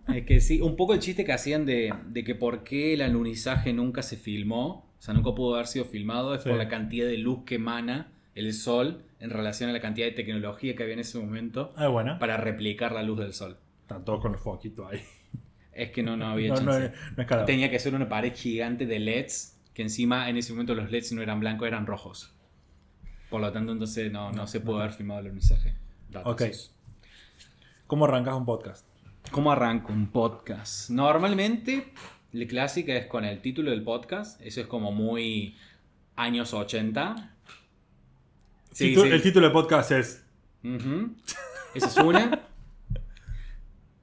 Es que sí, un poco el chiste que hacían de que por qué el alunizaje nunca se filmó, o sea, nunca pudo haber sido filmado, es Sí. por la cantidad de luz que emana el sol en relación a la cantidad de tecnología que había en ese momento Bueno. para replicar la luz del sol. Están todos con el foquito ahí. Es que no había No, no, chance. no es caro. Tenía que ser una pared gigante de LEDs, que encima en ese momento los LEDs no eran blancos, eran rojos. Por lo tanto, entonces no se pudo haber filmado el alunizaje. Datos. Ok. ¿Cómo arrancas un podcast? ¿Cómo arranco un podcast? Normalmente, la clásica es con el título del podcast. Eso es como muy años 80. Sí, sí. El título del podcast es... Ujú. Esa es una.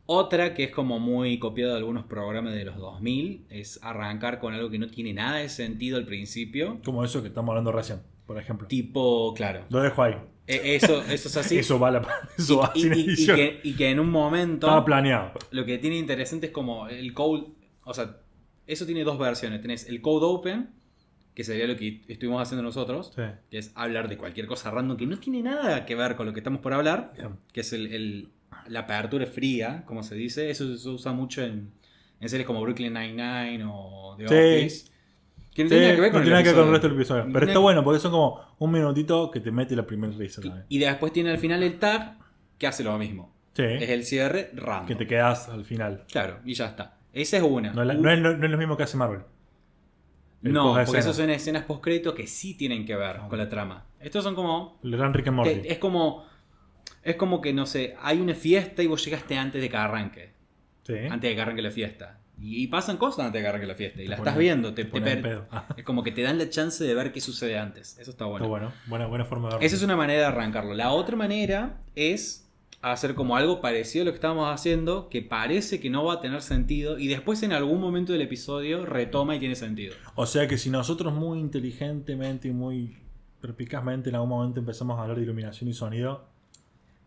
Otra que es como muy copiado de algunos programas de los 2000 es arrancar con algo que no tiene nada de sentido al principio. Como eso que estamos hablando recién, por ejemplo. Tipo, claro. Lo dejo ahí. Eso es así. Eso va, eso va sin edición. Y que en un momento... Estaba planeado. Lo que tiene interesante es como el code, o sea, eso tiene dos versiones. Tenés el code open, que sería lo que estuvimos haciendo nosotros, Sí. que es hablar de cualquier cosa random que no tiene nada que ver con lo que estamos por hablar, Bien. que es la apertura fría, como se dice. Eso se usa mucho en series como Brooklyn Nine-Nine o The Sí. Office. Que no Sí, tiene nada que ver no con tiene nada que ver con el resto episodio. del episodio. No Pero tiene- está bueno porque son como un minutito que te mete la primera risa también. Y después tiene al final el tag, que hace lo mismo. Sí. Es el cierre random. Que te quedas al final. Claro, y ya está. Esa es una. No es lo mismo que hace Marvel. El No, post porque escena. esos son escenas post-crédito que sí tienen que ver con la trama. Estos son como... Le dan Rick and Morty. Es como que, no sé, hay una fiesta y vos llegaste antes de que arranque. Sí. Antes de que arranque la fiesta. Y pasan cosas antes de que arranque la fiesta. Y la ponen- estás viendo. te ponen en pedo. Ah. Es como que te dan la chance de ver qué sucede antes. Eso está bueno. Está bueno. Buena forma de verlo. Esa es una manera de arrancarlo. La otra manera es hacer como algo parecido a lo que estábamos haciendo, que parece que no va a tener sentido, y después en algún momento del episodio retoma y tiene sentido. O sea que si nosotros muy inteligentemente y muy perspicazmente en algún momento empezamos a hablar de iluminación y sonido,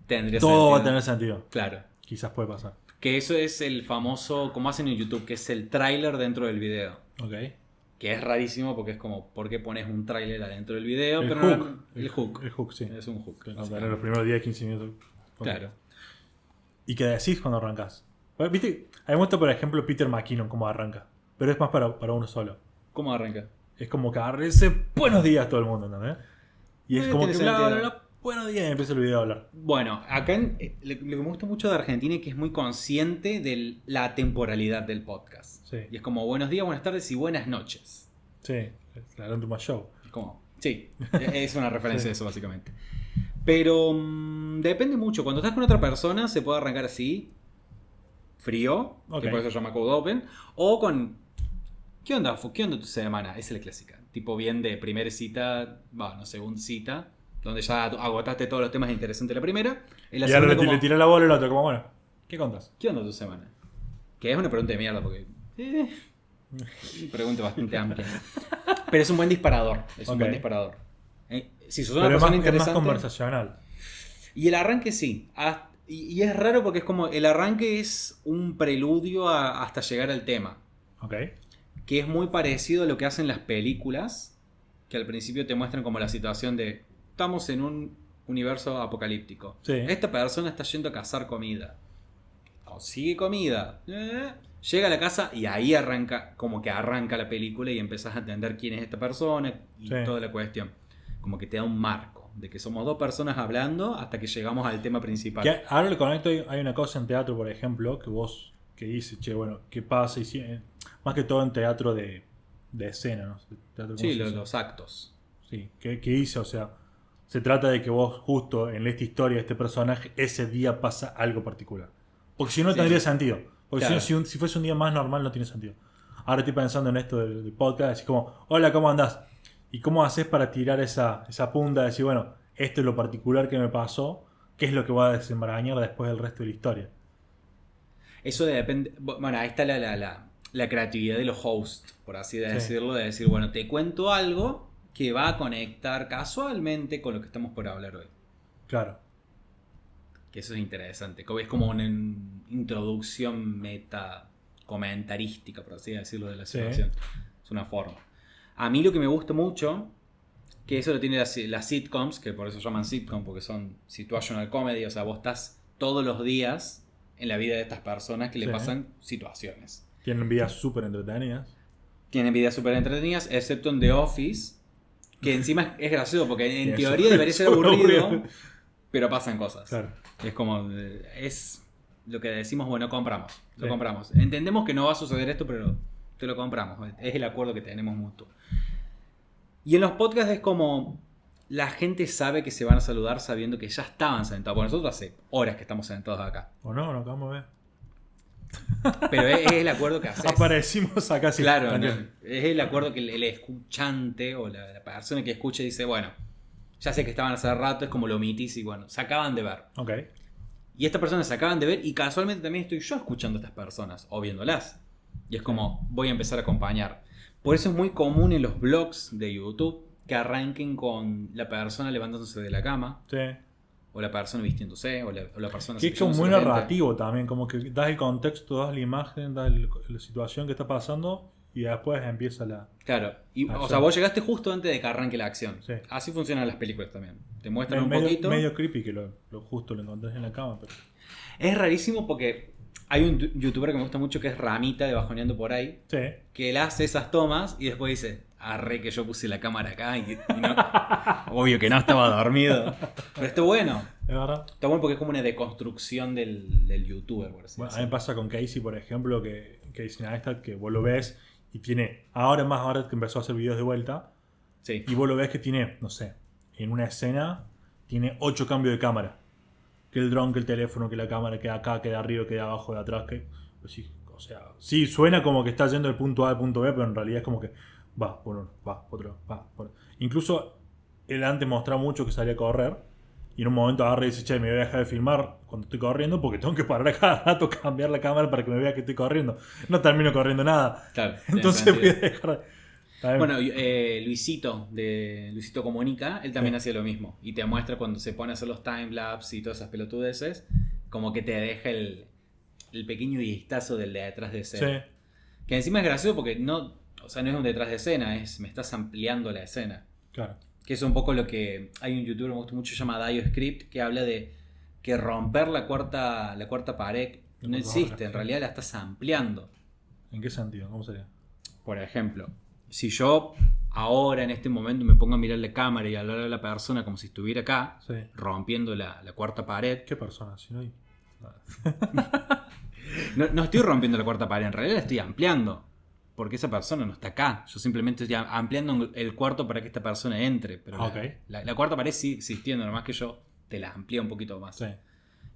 Tendría todo sentido. va a tener sentido. Claro. Quizás puede pasar. Que eso es el famoso, como hacen en YouTube, que es el tráiler dentro del video. Ok. Que es rarísimo porque es como, ¿por qué pones un tráiler adentro del video? El Pero hook. no- el hook. El hook, sí. Es un hook. Que nos básicamente. dará los primeros 10, 15 minutos. Ok. Claro. ¿Y qué decís cuando arrancas? Bueno, viste, a mí me gusta, por ejemplo, Peter McKinnon cómo arranca. Pero es más para uno solo. ¿Cómo arranca? Es como que ese buenos días todo el mundo, ¿entendés? Y es como que tiene bla, sentido. bla, bla, buenos días y empieza el video a hablar. Bueno, acá lo que me gusta mucho de Argentina es que es muy consciente de la temporalidad del podcast. Sí. Y es como buenos días, buenas tardes y buenas noches. Sí, es la Don't Do My Show. Como, sí, es una referencia de eso básicamente. Pero depende mucho. Cuando estás con otra persona se puede arrancar así, frío, Ok. que por eso se llama Code Open, o con ¿qué onda tu semana? Esa es la clásica. Tipo bien de primera cita, segunda cita, donde ya agotaste todos los temas interesantes de la primera. En la Y ahora segunda le como, tira la bola al otro, como bueno, ¿qué contas? ¿qué onda tu semana? Que es una pregunta de mierda porque... una pregunta bastante amplia. Pero es un buen disparador. Es un Ok. buen disparador. Si sos una Pero es persona más interesante... conversacional. Y el arranque sí. Y es raro porque es como... El arranque es un preludio hasta llegar al tema. Ok. Que es muy parecido a lo que hacen las películas. Que al principio te muestran como la situación de... Estamos en un universo apocalíptico. Sí. Esta persona está yendo a cazar comida. Consigue comida. Llega a la casa y ahí arranca, como que arranca la película y empezás a entender quién es esta persona y Sí. toda la cuestión. Como que te da un marco de que somos dos personas hablando hasta que llegamos al tema principal. Que ahora le conecto, hay una cosa en teatro, por ejemplo, que vos que dices, che, bueno, ¿qué pasa? Y más que todo en teatro de escena, ¿no? Teatro, ¿cómo Sí, se dice? los actos. Sí, ¿qué hice? O sea, se trata de que vos justo en esta historia, este personaje, ese día pasa algo particular. Porque si no, Sí. tendría sentido. Porque Claro. si fuese un día más normal, no tiene sentido. Ahora estoy pensando en esto del podcast, así como, hola, ¿cómo andás? ¿Y cómo haces para tirar esa punta de decir, bueno, esto es lo particular que me pasó, qué es lo que va a desenmarañar después del resto de la historia? Eso depende. Bueno, ahí está la creatividad de los hosts, por así decirlo, de decir, bueno, te cuento algo que va a conectar casualmente con lo que estamos por hablar hoy. Claro. Que eso es interesante. Es como una introducción meta comentarística, por así decirlo, de la Sí. situación. Es una forma. A mí lo que me gusta mucho, que eso lo tiene las sitcoms, que por eso llaman sitcom, porque son situational comedy, o sea, vos estás todos los días en la vida de estas personas que le Sí. pasan situaciones. Tienen vidas súper entretenidas. Tienen vidas súper entretenidas, excepto en The Office, que encima es gracioso porque en Sí, teoría eso- debería ser eso es aburrido, aburrido. pero pasan cosas. Claro. Es como, es lo que decimos, bueno, compramos, lo Sí. compramos. Entendemos que no va a suceder esto, pero te lo compramos. Es el acuerdo que tenemos mutuo. Y en los podcasts es como, la gente sabe que se van a saludar sabiendo que ya estaban sentados. Bueno, nosotros hace horas que estamos sentados acá. ¿O no? No acabamos de ver. Pero es el acuerdo que haces. Aparecimos acá sin Claro, ¿no? Es el acuerdo que el escuchante o la persona que escucha dice, bueno, ya sé que estaban hace rato, es como lo omitís y bueno, se acaban de ver. Ok. Y estas personas se acaban de ver y casualmente también estoy yo escuchando a estas personas o viéndolas. Y es como, voy a empezar a acompañar. Por eso es muy común en los blogs de YouTube que arranquen con la persona levantándose de la cama, Sí. o la persona vistiéndose, o la persona Que es como cepillándose muy los dientes. narrativo también, como que das el contexto, das la imagen, das la situación que está pasando y después empieza la... Claro, y, o Acción. sea, vos llegaste justo antes de que arranque la acción. Sí. Así funcionan las películas también. Te muestran un medio, poquito. medio creepy que lo justo lo encontrás en la cama, pero... Es rarísimo porque hay un youtuber que me gusta mucho que es Ramita de Bajoneando por ahí, Sí. que él hace esas tomas y después dice, arre que yo puse la cámara acá y no. Obvio que no, estaba dormido. Pero está bueno. ¿Es verdad? Está bueno porque es como una deconstrucción del youtuber, por así Bueno, a mí decirlo. me pasa con Casey, por ejemplo, que Casey Neistat, que vos lo ves y tiene, ahora que empezó a hacer videos de vuelta, Sí. y vos lo ves que tiene, no sé, en una escena, tiene 8 cambios de cámara. Que el dron, que el teléfono, que la cámara, que acá, que de arriba, que de abajo, de atrás, que... Pues sí, o sea, sí, suena como que está yendo del punto A al punto B, pero en realidad es como que va, por uno, va, otro, va, por otro. Incluso él antes mostraba mucho que salía a correr, y en un momento agarra y dice, che, me voy a dejar de filmar cuando estoy corriendo porque tengo que parar a cada rato, cambiar la cámara para que me vea que estoy corriendo. No termino corriendo nada. Claro, tiene Entonces voy a sentido. dejar... También- Bueno, Luisito de Luisito Comunica, él también hacía lo mismo. Y te muestra cuando se pone a hacer los timelapse y todas esas pelotudeces, como que te deja el pequeño vistazo del de detrás de escena. sí, Que encima es gracioso porque no, o sea, no es un detrás de escena, me estás ampliando la escena. claro. Que es un poco lo que hay un youtuber que me gusta mucho, se llama DioScript, que habla de que romper la cuarta pared no existe, en realidad la estás ampliando. ¿En qué sentido? ¿Cómo sería? Por ejemplo, si yo ahora en este momento me pongo a mirar la cámara y a hablar a la persona como si estuviera acá, Sí. rompiendo la cuarta pared, ¿Qué persona? Si no hay... no estoy rompiendo la cuarta pared, en realidad la estoy ampliando. Porque esa persona no está acá. Yo simplemente estoy ampliando el cuarto para que esta persona entre. Pero Ok. la cuarta pared sigue existiendo, nomás que yo te la amplío un poquito más. Sí.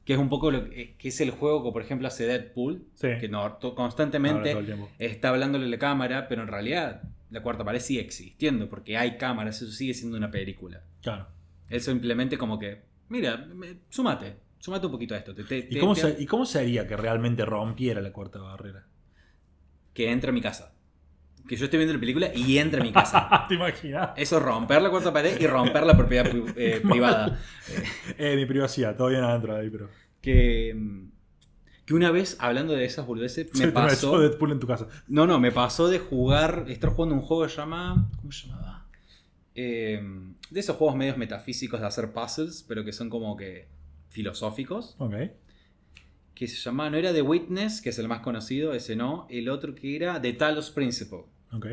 Que es un poco lo que es el juego que, por ejemplo, hace Deadpool. Sí. Que Habla constantemente todo el tiempo. está hablándole a la cámara, pero en realidad la cuarta pared sigue existiendo. Porque hay cámaras, eso sigue siendo una película. Claro. Él simplemente como que, mira, súmate un poquito a esto. ¿Y cómo sería que realmente rompiera la cuarta barrera? Que entre a mi casa. Que yo esté viendo la película y entre a mi casa. ¿Te imaginas? Eso es romper la cuarta pared y romper la propiedad privada. Mi privacidad, todo bien adentro de ahí, pero... Que una vez, hablando de esas boludeces, Se me te metió pasó... Deadpool en tu casa. No, me pasó de estar jugando un juego que se llama... ¿Cómo se llamaba? De esos juegos medios metafísicos de hacer puzzles, pero que son como que filosóficos. Ok. Que se llama, no era The Witness, que es el más conocido, ese no. El otro que era The Talos Principle. Ok.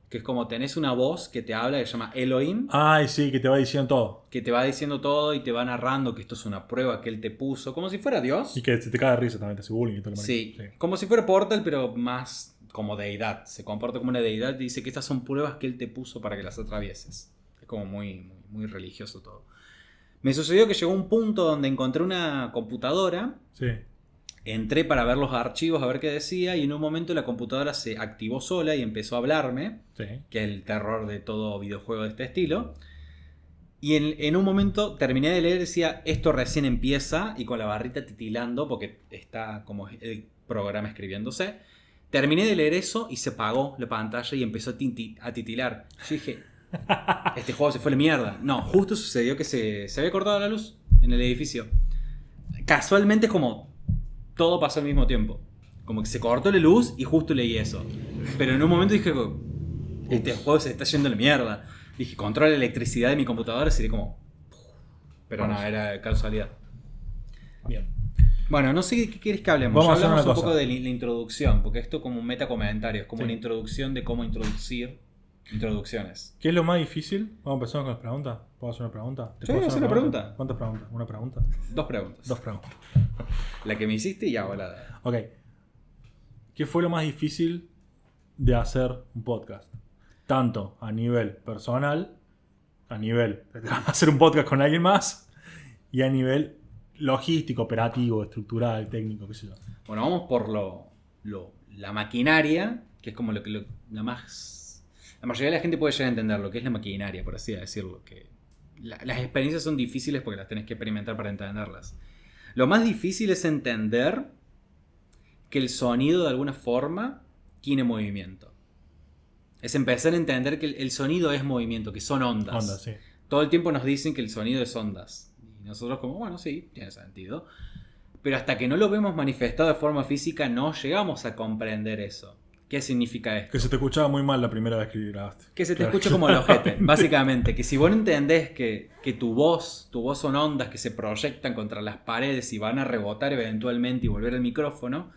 Que es como tenés una voz que te habla, que se llama Elohim. Ay, sí, que te va diciendo todo. Que te va diciendo todo y te va narrando que esto es una prueba que él te puso, como si fuera Dios. Y que se te cae de risa también, te hace bullying y todo lo Sí, marico. como si fuera Portal, pero más como deidad. Se comporta como una deidad y dice que estas son pruebas que él te puso para que las atravieses. Es como muy, muy, muy religioso todo. Me sucedió que llegó un punto donde encontré una computadora, Sí. entré para ver los archivos, a ver qué decía, y en un momento la computadora se activó sola y empezó a hablarme, Sí. que es el terror de todo videojuego de este estilo. Y en un momento terminé de leer, decía, esto recién empieza, y con la barrita titilando, porque está como el programa escribiéndose. Terminé de leer eso y se apagó la pantalla y empezó a titilar. Yo dije, este juego se fue a la mierda. No, justo sucedió que se había cortado la luz en el edificio. Casualmente es como todo pasó al mismo tiempo. Como que se cortó la luz y justo leí eso. Pero en un momento dije, este juego se está yendo a la mierda. Dije, controla la electricidad de mi computadora, sería como... Pero no, era casualidad. Bien. Bueno, no sé de qué quieres que hablemos. Vamos Ya a hacer hablamos una un poco cosa. de la introducción, porque esto como un metacomentario, es como Sí. una introducción de cómo introducir introducciones. ¿Qué es lo más difícil? Vamos a empezar con las preguntas. ¿Puedo hacer una pregunta? ¿Te Sí, puedo haz hacer una pregunta. ¿Cuántas preguntas? ¿Una pregunta? 2 preguntas. 2 preguntas. La que me hiciste y ahora. Ok. ¿Qué fue lo más difícil de hacer un podcast? Tanto a nivel personal, a nivel de hacer un podcast con alguien más, y a nivel logístico, operativo, estructural, técnico, qué sé yo. Bueno, vamos por la maquinaria, que es como la más... La mayoría de la gente puede llegar a entender lo que es la maquinaria, por así decirlo. Que las experiencias son difíciles porque las tenés que experimentar para entenderlas. Lo más difícil es entender que el sonido de alguna forma tiene movimiento. Es empezar a entender que el sonido es movimiento, que son ondas. Onda, sí. Todo el tiempo nos dicen que el sonido es ondas. Y nosotros como, bueno, sí, tiene sentido. Pero hasta que no lo vemos manifestado de forma física, no llegamos a comprender eso. ¿Qué significa esto? Que se te escuchaba muy mal la primera vez que grabaste. Que se te Claro. escucha como el ojete, básicamente. Que si vos no entendés que tu voz son ondas que se proyectan contra las paredes y van a rebotar eventualmente y volver al micrófono,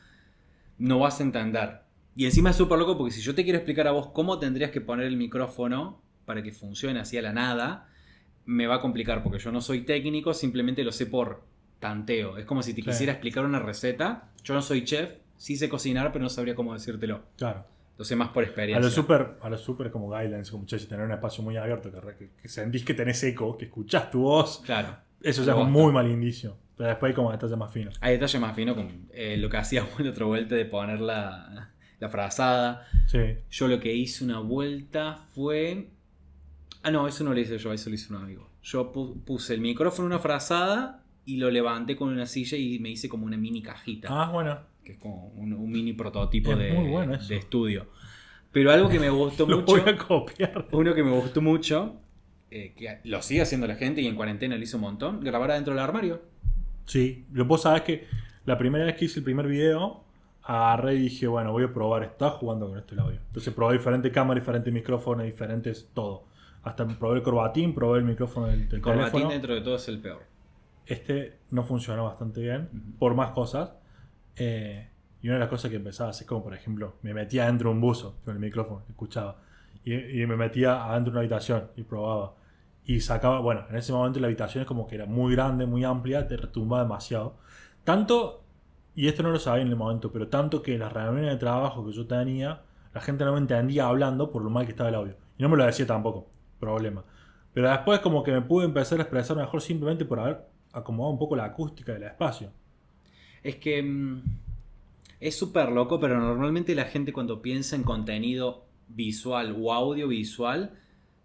no vas a entender. Y encima es súper loco porque si yo te quiero explicar a vos cómo tendrías que poner el micrófono para que funcione así a la nada, me va a complicar porque yo no soy técnico, simplemente lo sé por tanteo. Es como si te Sí. quisiera explicar una receta. Yo no soy chef, sí sé cocinar, pero no sabría cómo decírtelo. Claro. Entonces más por A experiencia. lo super como guidelines, como che, si tener un espacio muy abierto, que sentís que tenés eco, que escuchás tu voz, Claro. eso ya es un muy mal indicio. Pero después hay como detalles más finos. Hay detalles más finos con lo que hacíamos la otra vuelta de poner la frazada. Sí. Yo lo que hice una vuelta fue... Ah, no, eso no lo hice yo, eso lo hizo un amigo. Yo puse el micrófono en una frazada y lo levanté con una silla y me hice como una mini cajita. Ah, bueno. Que es como un mini prototipo Es muy bueno eso. de estudio. Pero algo que me gustó Lo mucho... voy a copiar. Uno que me gustó mucho, que lo sigue haciendo la gente y en cuarentena lo hizo un montón, grabar adentro del armario. Sí. Vos sabés que la primera vez que hice el primer video, agarré y dije, bueno, voy a probar. Estaba jugando con esto el audio. Entonces probé diferentes cámaras, diferentes micrófonos, diferentes todo. Hasta probé el corbatín, probé el micrófono del El corbatín teléfono. dentro de todo es el peor. Este no funcionó bastante bien, Ujú. por más cosas. Y una de las cosas que empezaba a hacer, como por ejemplo, me metía adentro de un buzo con el micrófono, escuchaba. Y me metía adentro de una habitación y probaba. Y sacaba, bueno, en ese momento la habitación es como que era muy grande, muy amplia, te retumbaba demasiado. Tanto, y esto no lo sabía en el momento, pero tanto que en las reuniones de trabajo que yo tenía, la gente no me entendía hablando por lo mal que estaba el audio. Y no me lo decía tampoco, problema. Pero después como que me pude empezar a expresar mejor simplemente por haber acomodado un poco la acústica del espacio. Es que es súper loco, pero normalmente la gente cuando piensa en contenido visual o audiovisual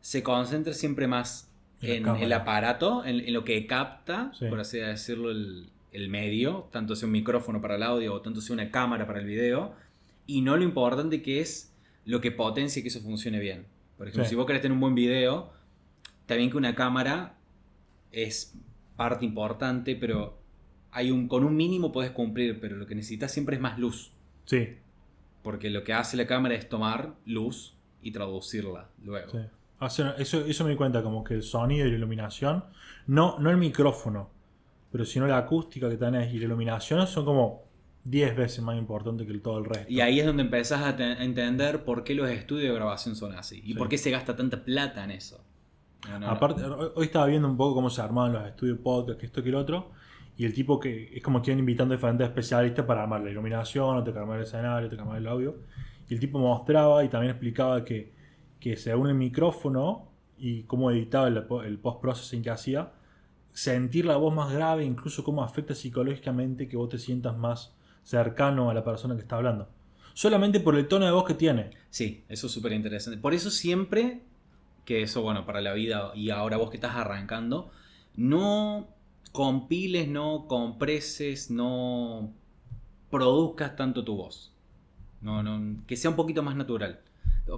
se concentra siempre más En la en el cámara. aparato, en lo que capta, Sí. por así decirlo, el medio, tanto sea un micrófono para el audio o tanto sea una cámara para el video, y no lo importante que es lo que potencia que eso funcione bien. Por ejemplo, Sí. si vos querés tener un buen video, está bien que una cámara es parte importante, pero con un mínimo podés cumplir, pero lo que necesitas siempre es más luz. Sí, Porque lo que hace la cámara es tomar luz y traducirla luego. sí. Eso me di cuenta, como que el sonido y la iluminación, no el micrófono, pero sino la acústica que tenés y la iluminación son como 10 veces más importantes que todo el resto. Y ahí es donde empezás a entender por qué los estudios de grabación son así. Y Sí. por qué se gasta tanta plata en eso. No. Aparte, hoy estaba viendo un poco cómo se armaban los estudios podcast, que esto que el otro, y el tipo que es como que iban invitando diferentes especialistas para armar la iluminación, o te armar el escenario, te armar el audio. Y el tipo mostraba y también explicaba que según el micrófono y cómo editaba el post-processing que hacía, sentir la voz más grave, incluso cómo afecta psicológicamente que vos te sientas más cercano a la persona que está hablando. Solamente por el tono de voz que tiene. Sí, eso es súper interesante. Por eso siempre, que eso, bueno, para la vida y ahora vos que estás arrancando, no compiles, no compreses, no produzcas tanto tu voz. Que sea un poquito más natural.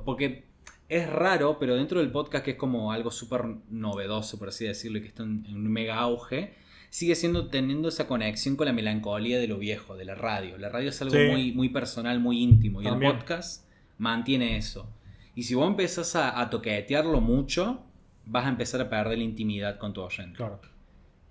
Porque es raro, pero dentro del podcast, que es como algo súper novedoso, por así decirlo, y que está en un mega auge, sigue teniendo esa conexión con la melancolía de lo viejo, de la radio. La radio es algo Sí. muy, muy personal, muy íntimo, y También. el podcast mantiene eso. Y si vos empezás a toquetearlo mucho, vas a empezar a perder la intimidad con tu oyente. Claro.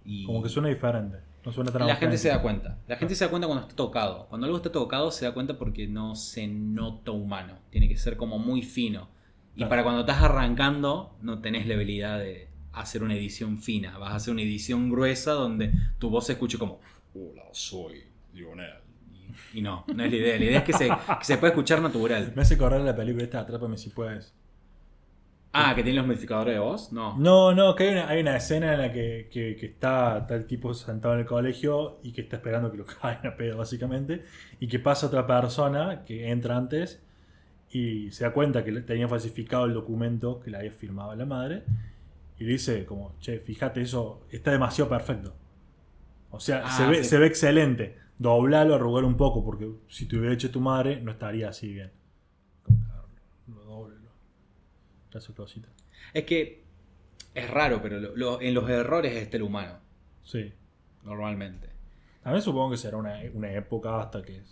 Y Como que suena diferente. No suena tan La gente auténtico. se da cuenta. La gente se da cuenta cuando está tocado. Cuando algo está tocado se da cuenta porque no se nota humano. Tiene que ser como muy fino. Y Claro. para cuando estás arrancando no tenés la habilidad de hacer una edición fina. Vas a hacer una edición gruesa donde tu voz se escuche como hola, soy Lionel. Y no es la idea. La idea es que se pueda escuchar natural. Me hace correr la película esta, Atrápame si puedes. Ah, ¿que tiene los modificadores de voz? No. No, que hay una escena en la que está el tipo sentado en el colegio y que está esperando que lo caigan a pedo, básicamente. Y que pasa otra persona que entra antes y se da cuenta que tenía falsificado el documento que le había firmado la madre. Y le dice como, che, fíjate, eso está demasiado perfecto. O sea, Ah, sí. se ve excelente. Doblalo, arrugalo un poco, porque si te hubiera hecho tu madre, no estaría así bien. Lo doblelo. Esa cosita. Es que es raro, pero en los errores está el humano. Sí. Normalmente. También supongo que será una época hasta que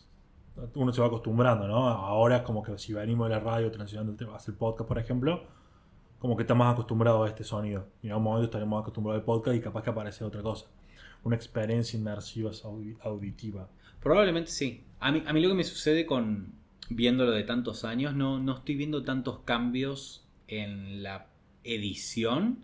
uno se va acostumbrando, ¿no? Ahora es como que si venimos de la radio transicionando a hacer podcast, por ejemplo, como que estamos acostumbrados a este sonido. Y en algún momento estaremos acostumbrados al podcast y capaz que aparece otra cosa. Una experiencia inmersiva auditiva. Probablemente sí. A mí lo que me sucede con viéndolo de tantos años, no estoy viendo tantos cambios en la edición,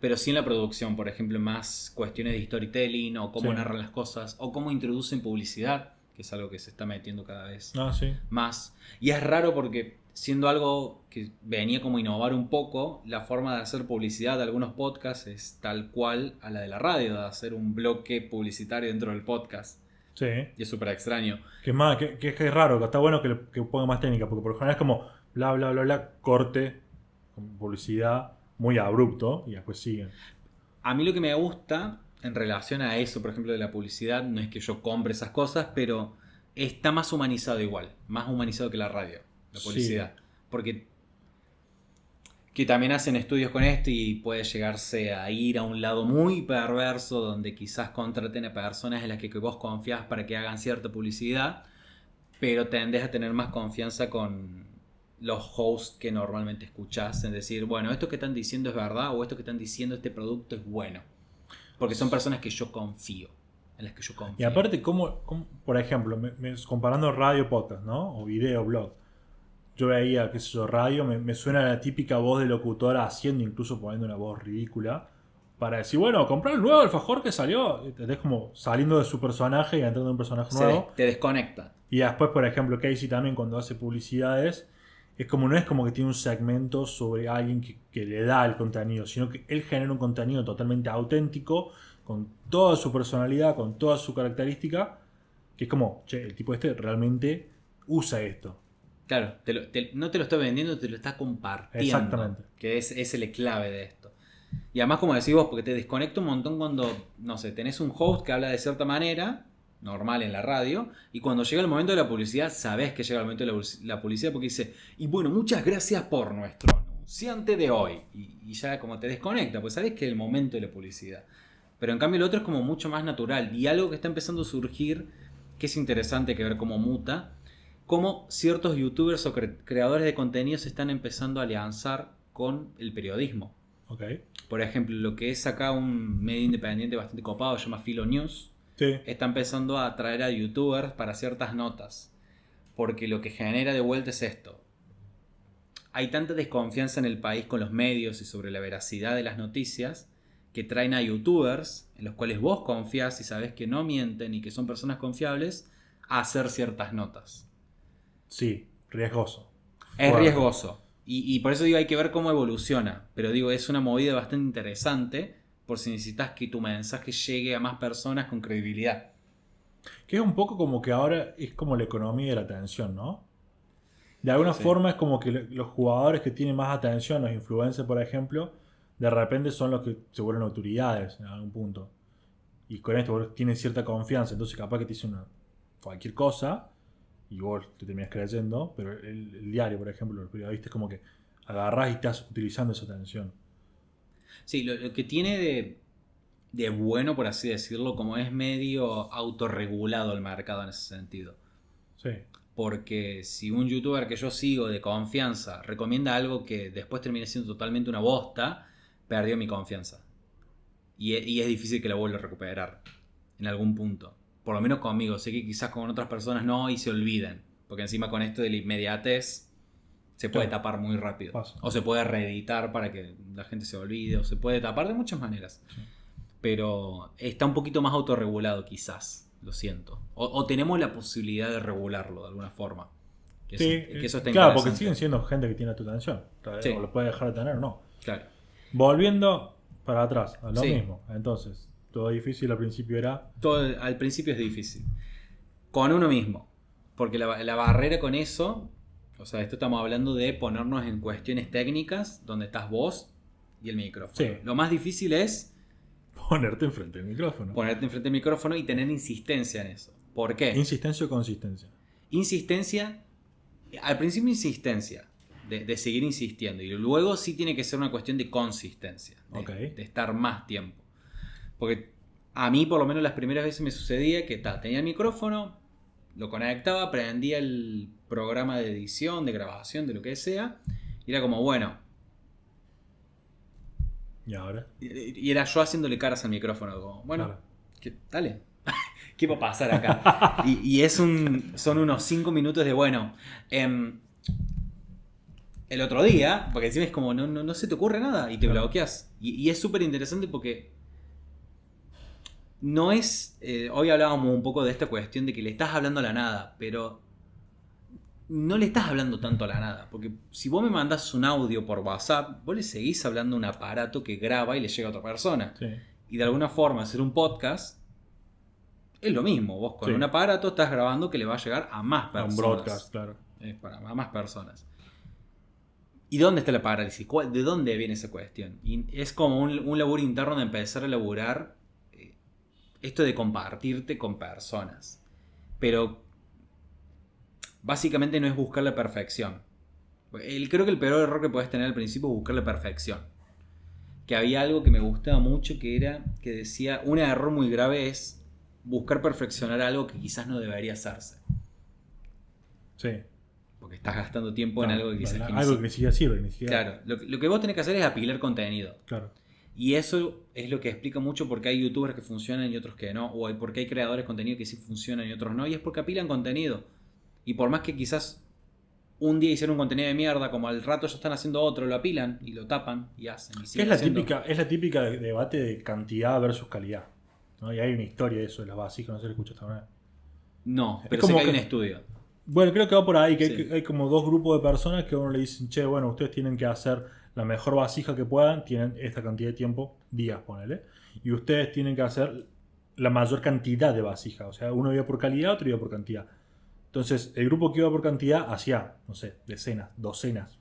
pero sí en la producción. Por ejemplo, más cuestiones de storytelling o cómo Sí. narran las cosas o cómo introducen publicidad, que es algo que se está metiendo cada vez Ah, sí. más. Y es raro porque siendo algo que venía como a innovar un poco, la forma de hacer publicidad de algunos podcasts es tal cual a la de la radio, de hacer un bloque publicitario dentro del podcast. Sí. Y es súper extraño. Que es más, que es raro, que está bueno que ponga más técnica, porque por lo general es como bla, bla, bla, bla, corte, con publicidad, muy abrupto, y después siguen. A mí lo que me gusta en relación a eso, por ejemplo, de la publicidad, no es que yo compre esas cosas, pero está más humanizado igual, más humanizado que la radio, la publicidad. Porque que también hacen estudios con esto y puede llegarse a ir a un lado muy perverso donde quizás contraten a personas en las que vos confías para que hagan cierta publicidad, pero tendés a tener más confianza con los hosts que normalmente escuchás, en decir, bueno, esto que están diciendo es verdad o esto que están diciendo este producto es bueno. Porque son personas que yo confío, en las que yo confío. Y aparte, por ejemplo, comparando radio, podcast, ¿no? O video, blog. Yo veía, qué sé yo, radio, me suena la típica voz de locutora haciendo, incluso poniendo una voz ridícula, para decir, bueno, comprar el nuevo alfajor que salió. Es como saliendo de su personaje y entrando en un personaje nuevo. Te desconecta. Y después, por ejemplo, Casey también cuando hace publicidades, no es como que tiene un segmento sobre alguien que le da el contenido, sino que él genera un contenido totalmente auténtico, con toda su personalidad, con toda su característica, que es como, che, el tipo este realmente usa esto. Claro, no te lo está vendiendo, te lo está compartiendo. Exactamente. Que es el clave de esto. Y además, como decís vos, porque te desconecta un montón cuando, no sé, tenés un host que habla de cierta manera, normal en la radio, y cuando llega el momento de la publicidad, sabés que llega el momento de la publicidad porque dice, y bueno, muchas gracias por nuestro anunciante de hoy. Y ya como te desconecta, pues sabés que es el momento de la publicidad. Pero en cambio el otro es como mucho más natural. Y algo que está empezando a surgir, que es interesante que ver cómo muta, cómo ciertos youtubers o creadores de contenido se están empezando a alianzar con el periodismo. Ok. Por ejemplo, lo que es acá un medio independiente bastante copado, se llama Filo News, Sí. está empezando a atraer a youtubers para ciertas notas. Porque lo que genera de vuelta es esto. Hay tanta desconfianza en el país con los medios y sobre la veracidad de las noticias que traen a youtubers en los cuales vos confías y sabés que no mienten y que son personas confiables a hacer ciertas notas. Sí, riesgoso. Es Fuerte. riesgoso. Y por eso digo, hay que ver cómo evoluciona. Pero digo, es una movida bastante interesante por si necesitas que tu mensaje llegue a más personas con credibilidad. Que es un poco como que ahora es como la economía de la atención, ¿no? De alguna Sí. forma es como que los jugadores que tienen más atención, los influencers, por ejemplo, de repente son los que se vuelven autoridades en algún punto. Y con esto vos tienes cierta confianza, entonces capaz que te dicen cualquier cosa y vos te terminas creyendo, pero el diario, por ejemplo, el periodista es como que agarrás y estás utilizando esa atención. Sí, lo que tiene de bueno, por así decirlo, como es medio autorregulado el mercado en ese sentido. Sí. Porque si un youtuber que yo sigo de confianza recomienda algo que después termine siendo totalmente una bosta, perdió mi confianza. Y es difícil que la vuelva a recuperar. en algún punto. Por lo menos conmigo. Sé que quizás con otras personas no y se olviden. Porque encima con esto de la inmediatez se puede tapar muy rápido. Pasa. O se puede reeditar para que la gente se olvide. O se puede tapar de muchas maneras. Sí. Pero está un poquito más autorregulado quizás. Lo siento. O tenemos la posibilidad de regularlo de alguna forma. Que eso está claro, porque interesante. siguen siendo gente que tiene tu atención. Sí. O lo puede dejar de tener o no. Claro. Volviendo para atrás, a lo Sí. mismo. Entonces, todo difícil al principio era... Todo al principio es difícil. Con uno mismo. Porque la barrera con eso, o sea, esto estamos hablando de ponernos en cuestiones técnicas donde estás vos y el micrófono. Sí. Lo más difícil es ponerte enfrente del micrófono. ponerte enfrente del micrófono y tener insistencia en eso. ¿Por qué? ¿Insistencia o consistencia? Insistencia, al principio insistencia, de seguir insistiendo. Y luego sí tiene que ser una cuestión de consistencia, de estar más tiempo. Porque a mí por lo menos las primeras veces me sucedía que tenía el micrófono, lo conectaba, prendía el programa de edición, de grabación, de lo que sea, y era como, bueno. ¿Y ahora? Y era yo haciéndole caras al micrófono, como, bueno, Claro. dale. ¿Qué va a pasar acá? y son unos 5 minutos de, bueno, el otro día, porque encima es como, no se te ocurre nada y te bloqueas. Y es súper interesante porque no es... hoy hablábamos un poco de esta cuestión de que le estás hablando a la nada, pero no le estás hablando tanto a la nada. Porque si vos me mandás un audio por WhatsApp, vos le seguís hablando a un aparato que graba y le llega a otra persona. Sí. Y de alguna forma hacer un podcast es lo mismo. Vos con un aparato estás grabando que le va a llegar a más personas. Un broadcast, claro. A más personas. ¿Y dónde está la parálisis? ¿De dónde viene esa cuestión? Y es como un laburo interno de empezar a laburar esto de compartirte con personas. Pero básicamente no es buscar la perfección. Creo que el peor error que puedes tener al principio es buscar la perfección. Que había algo que me gustaba mucho que decía, un error muy grave es buscar perfeccionar algo que quizás no debería hacerse. Sí. Porque estás gastando tiempo en algo que quizás... algo que ni siquiera sirve, ni siquiera... Claro, lo que vos tenés que hacer es apilar contenido. Claro. Y eso es lo que explica mucho por qué hay youtubers que funcionan y otros que no. O por qué hay creadores de contenido que sí funcionan y otros no. Y es porque apilan contenido. Y por más que quizás un día hicieron un contenido de mierda, como al rato ya están haciendo otro, lo apilan y lo tapan y hacen. Y es la típica debate de cantidad versus calidad, ¿no? Y hay una historia de eso, de las vasijas, no sé si lo escuchaste alguna vez. No, pero sé que hay un estudio. Bueno, creo que va por ahí, que Sí. hay como dos grupos de personas que a uno le dicen, che, bueno, ustedes tienen que hacer la mejor vasija que puedan, tienen esta cantidad de tiempo, días, ponele, y ustedes tienen que hacer la mayor cantidad de vasijas, o sea, uno iba por calidad, otro iba por cantidad. Entonces, el grupo que iba por cantidad hacía, no sé, decenas, docenas,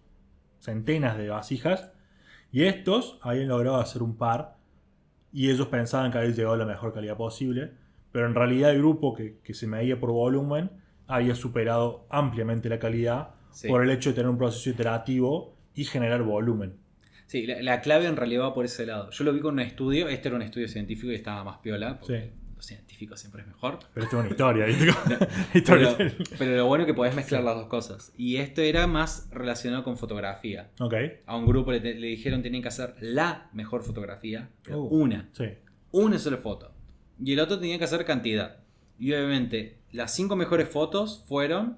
centenas de vasijas, y estos habían logrado hacer un par, y ellos pensaban que habían llegado a la mejor calidad posible, pero en realidad el grupo que se medía por volumen había superado ampliamente la calidad por el hecho de tener un proceso iterativo y generar volumen. Sí, la clave en realidad va por ese lado. Yo lo vi con un estudio, este era un estudio científico y estaba más piola, porque lo científico siempre es mejor. Pero esto es una historia, ¿viste? pero lo bueno es que podés mezclar las dos cosas. Y esto era más relacionado con fotografía. Okay. A un grupo le dijeron que tenían que hacer la mejor fotografía, pero una sola foto. Y el otro tenía que hacer cantidad. Y obviamente las 5 mejores fotos fueron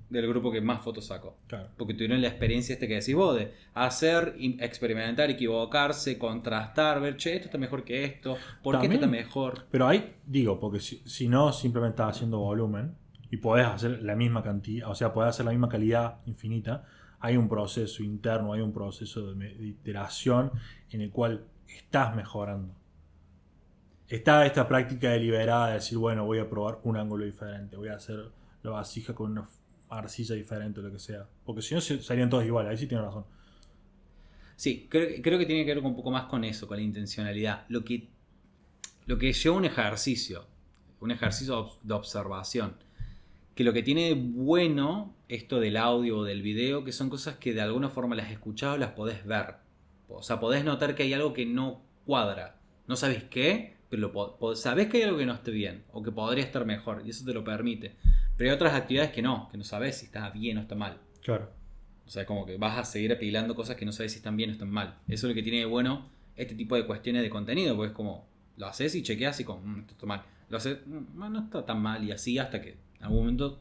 del grupo que más fotos sacó. Claro. Porque tuvieron la experiencia que decís vos, de hacer, experimentar, equivocarse, contrastar, ver, che, esto está mejor que esto, ¿por qué esto está mejor? Pero ahí, digo, porque si no simplemente estás haciendo volumen y podés hacer la misma cantidad, o sea, podés hacer la misma calidad infinita, hay un proceso interno, hay un proceso de iteración en el cual estás mejorando. Está esta práctica deliberada de decir, bueno, voy a probar un ángulo diferente, voy a hacer la vasija con una arcilla diferente o lo que sea. Porque si no, serían todos iguales. Ahí sí tiene razón. Sí, creo que tiene que ver un poco más con eso, con la intencionalidad. Lo que lleva un ejercicio de observación. Que lo que tiene bueno esto del audio o del video, que son cosas que de alguna forma las escuchás o las podés ver. O sea, podés notar que hay algo que no cuadra. No sabes qué, pero sabés que hay algo que no esté bien o que podría estar mejor y eso te lo permite. Pero hay otras actividades que no sabes si está bien o está mal. Claro. O sea, como que vas a seguir apilando cosas que no sabes si están bien o están mal. Eso es lo que tiene de bueno este tipo de cuestiones de contenido, porque es como, lo haces y chequeas y como, esto está mal. lo haces, no está tan mal y así hasta que en algún momento,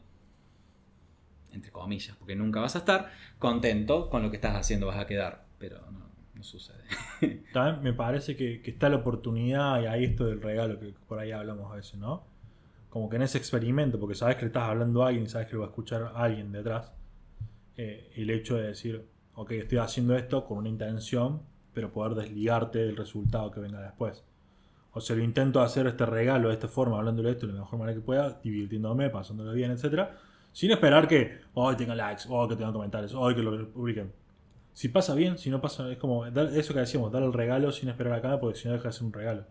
entre comillas, porque nunca vas a estar contento con lo que estás haciendo, vas a quedar, pero no sucede. También me parece que está la oportunidad y ahí esto del regalo que por ahí hablamos a veces, ¿no? Como que en ese experimento, porque sabes que le estás hablando a alguien y sabes que lo va a escuchar alguien detrás, el hecho de decir, ok, estoy haciendo esto con una intención, pero poder desligarte del resultado que venga después. O sea, lo intento hacer este regalo de esta forma, hablándole de esto de la mejor manera que pueda, divirtiéndome, pasándolo bien, etcétera, sin esperar que hoy tengan likes, o que tengan comentarios, o que lo publiquen. Si pasa bien, si no pasa, es como eso que decíamos, dar el regalo sin esperar a cambio, porque si no deja de ser un regalo.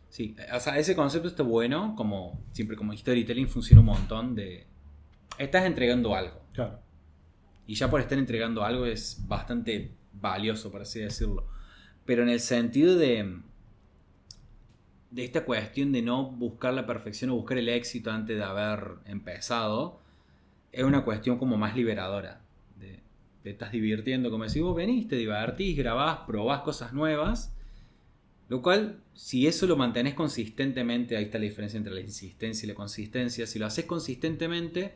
Sí, o sea, ese concepto está bueno, como siempre como storytelling funciona un montón de... Estás entregando algo. Claro. Y ya por estar entregando algo es bastante valioso, por así decirlo. Pero en el sentido de esta cuestión de no buscar la perfección o buscar el éxito antes de haber empezado, es una cuestión como más liberadora. Te estás divirtiendo, como decís, vos venís, te divertís, grabás, probás cosas nuevas. Lo cual, si eso lo mantenés consistentemente, ahí está la diferencia entre la insistencia y la consistencia. Si lo haces consistentemente,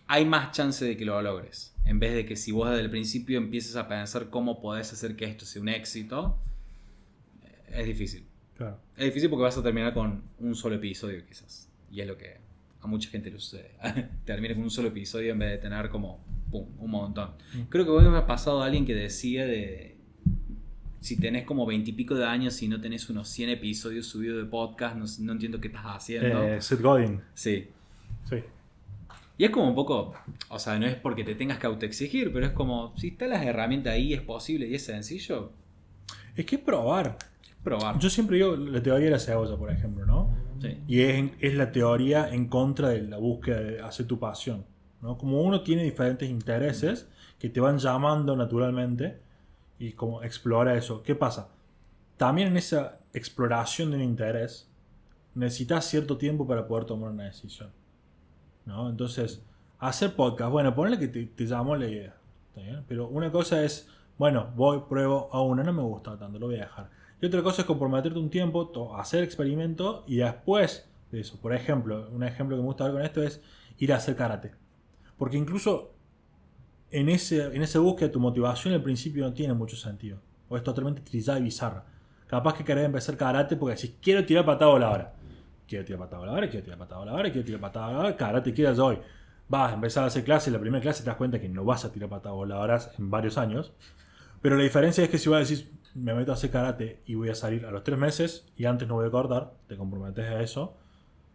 hay más chance de que lo logres. En vez de que si vos desde el principio empieces a pensar cómo podés hacer que esto sea un éxito, es difícil. Claro. Es difícil porque vas a terminar con un solo episodio quizás. Y es lo que a mucha gente le sucede. Terminas con un solo episodio en vez de tener como un montón. Creo que hoy me ha pasado a alguien que decía de... Si tenés como 20 y pico de años y no tenés unos 100 episodios subidos de podcast, no entiendo qué estás haciendo. Seth Godin. Sí. Sí. Y es como un poco, o sea, no es porque te tengas que autoexigir, pero es como, si están las herramientas ahí, es posible y es sencillo, Es que es probar. probar. Yo siempre digo la teoría de la cebolla, por ejemplo, ¿no? Sí. Y es la teoría en contra de la búsqueda de hacer tu pasión, ¿no? Como uno tiene diferentes intereses que te van llamando naturalmente y como explora eso. ¿Qué pasa? También en esa exploración de un interés necesitas cierto tiempo para poder tomar una decisión, ¿no? Entonces, hacer podcast, bueno, ponle que te llamó la idea, ¿está bien? Pero una cosa es, bueno, voy, pruebo, a una no me gusta tanto, lo voy a dejar. Y otra cosa es comprometerte un tiempo, hacer experimento y después de eso, por ejemplo, un ejemplo que me gusta ver con esto es ir a hacer karate. Porque incluso en esa búsqueda tu motivación al principio no tiene mucho sentido. O es totalmente trillada y bizarra. Capaz que querés empezar karate porque decís, quiero tirar patada voladora. Quiero tirar patada voladora, quiero tirar patada voladora, quiero tirar patada voladora, karate quieras hoy. Vas a empezar a hacer clase, la primera clase te das cuenta que no vas a tirar patadas voladoras en varios años. Pero la diferencia es que si vas a decir, me meto a hacer karate y voy a salir a los 3 meses y antes no voy a cortar, te comprometes a eso.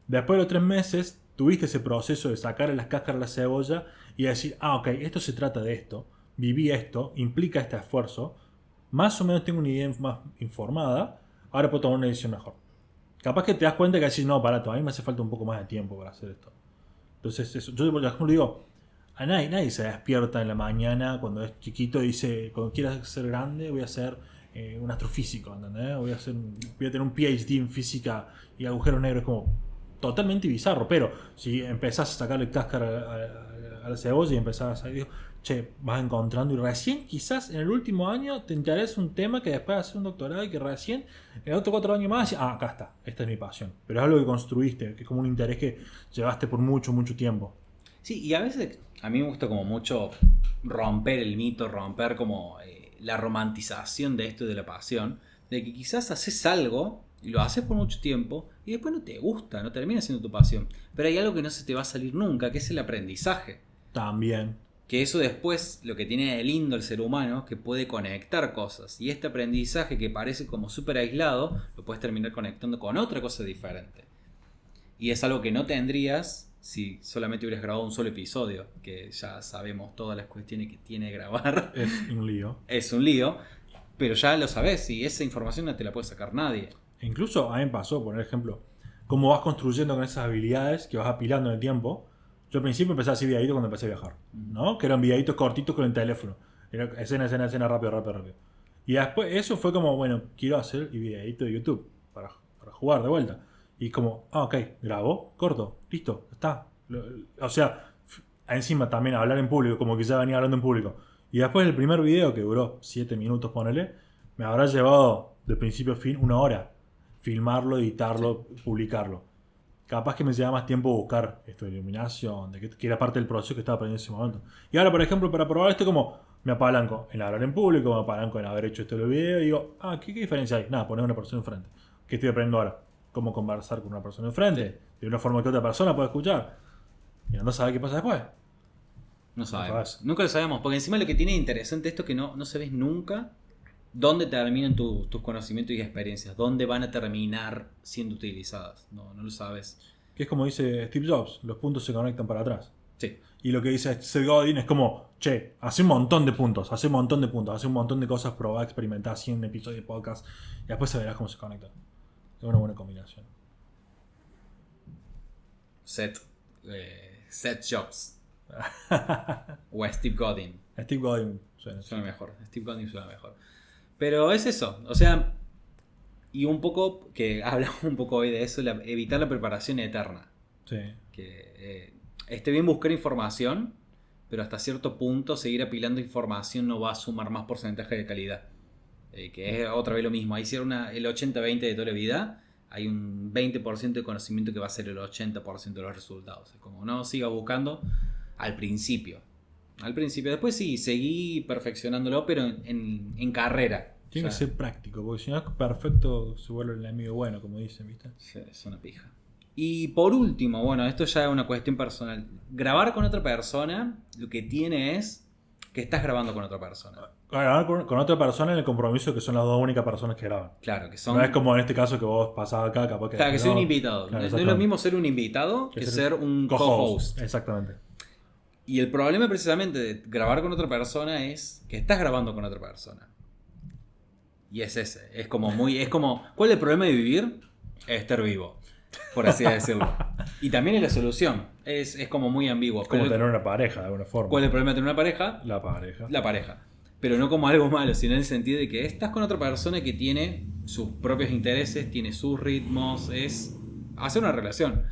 Después de los 3 meses, tuviste ese proceso de sacar las cáscaras de la cebolla y decir, ok, esto se trata de esto, viví esto, implica este esfuerzo, más o menos tengo una idea más informada, ahora puedo tomar una decisión mejor. Capaz que te das cuenta que decís, no, para, todavía me hace falta un poco más de tiempo para hacer esto. Entonces, eso, yo por ejemplo digo, a nadie se despierta en la mañana cuando es chiquito y dice, cuando quieras ser grande voy a ser un astrofísico, ¿entendés? Voy a tener un PhD en física y agujeros negros. Es como totalmente bizarro, pero si empezás a sacarle cáscara a la cebolla y empezás a salir, che, vas encontrando y recién quizás en el último año te interesa un tema que después de hacer un doctorado y que recién en otro 4 años más, acá está, esta es mi pasión. Pero es algo que construiste, que es como un interés que llevaste por mucho tiempo. Sí, y a veces a mí me gusta como mucho romper el mito, romper como la romantización de esto de la pasión, de que quizás haces algo y lo haces por mucho tiempo y después no te gusta, no termina siendo tu pasión. Pero hay algo que no se te va a salir nunca, que es el aprendizaje. También. Que eso después, lo que tiene de lindo el ser humano, que puede conectar cosas. Y este aprendizaje que parece como súper aislado, lo puedes terminar conectando con otra cosa diferente. Y es algo que no tendrías si solamente hubieras grabado un solo episodio, que ya sabemos todas las cuestiones que tiene grabar. Es un lío. Es un lío, pero ya lo sabes y esa información no te la puede sacar nadie. Incluso a mí me pasó, por ejemplo, cómo vas construyendo con esas habilidades que vas apilando en el tiempo. Yo al principio empecé a hacer videitos cuando empecé a viajar, ¿no? Que eran videitos cortitos con el teléfono. Era escena, rápido. Y después eso fue como, bueno, quiero hacer el videito de YouTube para jugar de vuelta. Y como, ok, grabo, corto, listo, está. O sea, encima también hablar en público, como que ya venía hablando en público. Y después el primer video, que duró 7 minutos, ponele, me habrá llevado de principio a fin 1 hora. Filmarlo, editarlo, publicarlo. capaz que me lleva más tiempo buscar esto de iluminación, de que era parte del proceso que estaba aprendiendo en ese momento. Y ahora, por ejemplo, para probar esto, como me apalanco en hablar en público, me apalanco en haber hecho esto de video y digo, ¿qué diferencia hay? Nada, poner una persona enfrente. ¿Qué estoy aprendiendo ahora? Cómo conversar con una persona enfrente, de una forma que otra persona pueda escuchar. Y no sabe qué pasa después. No sabemos. Nunca lo sabemos, porque encima lo que tiene de interesante esto es que no sabes nunca dónde terminan tus conocimientos y experiencias, dónde van a terminar siendo utilizadas. No lo sabes. Que es como dice Steve Jobs, los puntos se conectan para atrás. Sí. Y lo que dice Seth Godin es como, che, hace un montón de puntos, hace un montón de cosas, probá, experimentá, 100 episodios de podcast, y después se verás cómo se conectan. Es una buena combinación. Seth Jobs. O Steve Godin. Steve Godin suena mejor. Steve Godin suena mejor. Pero es eso. O sea, y un poco, que hablamos un poco hoy de eso, evitar la preparación eterna. Sí. Que esté bien buscar información, pero hasta cierto punto seguir apilando información no va a sumar más porcentaje de calidad. Que es otra vez lo mismo. Ahí si era el 80-20 de toda la vida, hay un 20% de conocimiento que va a ser el 80% de los resultados. Es como no sigas buscando al principio. Después sí, seguí perfeccionándolo, pero en carrera. Tiene que ser práctico, porque si no es perfecto se vuelve el enemigo bueno, como dicen, ¿viste? Sí, es una pija. Y por último, bueno, esto ya es una cuestión personal. Grabar con otra persona, lo que tiene es que estás grabando con otra persona. Grabar con otra persona en el compromiso que son las dos únicas personas que graban. Claro, que son... No es como en este caso que vos pasás acá, capaz que... Claro, que soy un invitado. Claro, no es lo mismo ser un invitado que ser un co-host. Exactamente. Y el problema precisamente de grabar con otra persona es que estás grabando con otra persona. Y es ese. Es como, ¿cuál es el problema de vivir? Estar vivo, por así decirlo. Y también es la solución. Es como muy ambiguo. Es como tener una pareja, de alguna forma. ¿Cuál es el problema de tener una pareja? La pareja. Pero no como algo malo, sino en el sentido de que estás con otra persona que tiene sus propios intereses, tiene sus ritmos, es hacer una relación.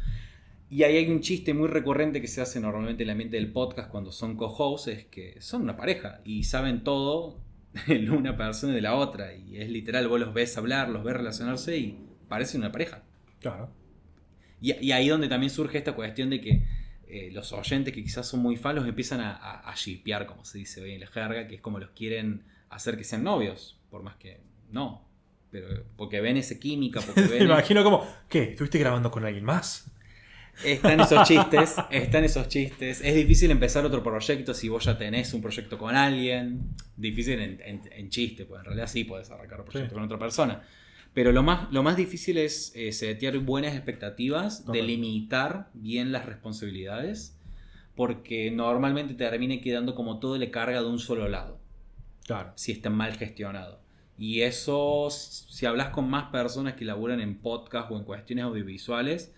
Y ahí hay un chiste muy recurrente que se hace normalmente en el ambiente del podcast cuando son co-hosts, es que son una pareja y saben todo de una persona y de la otra. Y es literal, vos los ves hablar, los ves relacionarse y parecen una pareja. Claro. Y ahí donde también surge esta cuestión de que los oyentes que quizás son muy fans los empiezan a shippear, como se dice hoy en la jerga, que es como los quieren hacer que sean novios, por más que no. Pero porque ven esa química, porque ven... Me imagino como, ¿qué? ¿Estuviste grabando con alguien más? Están esos chistes. Es difícil empezar otro proyecto si vos ya tenés un proyecto con alguien. Difícil en chiste, pues en realidad sí podés arrancar un proyecto con otra persona. Pero lo más difícil es setear buenas expectativas, delimitar bien las responsabilidades, porque normalmente te termina quedando como todo le carga de un solo lado. Claro. Si está mal gestionado. Y eso, si hablas con más personas que laburan en podcast o en cuestiones audiovisuales,